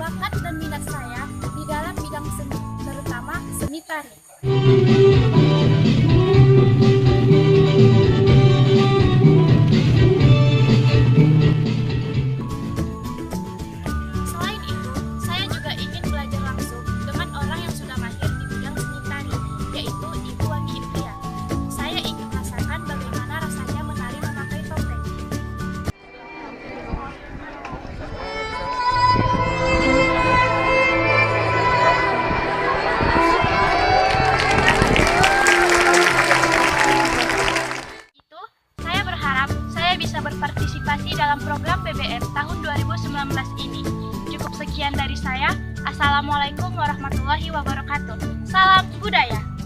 bakat dan minat saya di dalam bidang seni, terutama seni tari. Selain itu, saya juga ingin belajar langsung dengan orang yang sudah mahir di bidang seni tari, yaitu Ibu Wami Indria. Saya ingin merasakan bagaimana rasanya menari memakai topeng. Itu, saya berharap saya bisa berpartisipasi dalam program PBM tahun 2019 ini. Cukup sekian dari saya. Assalamualaikum warahmatullahi wabarakatuh. Salam budaya.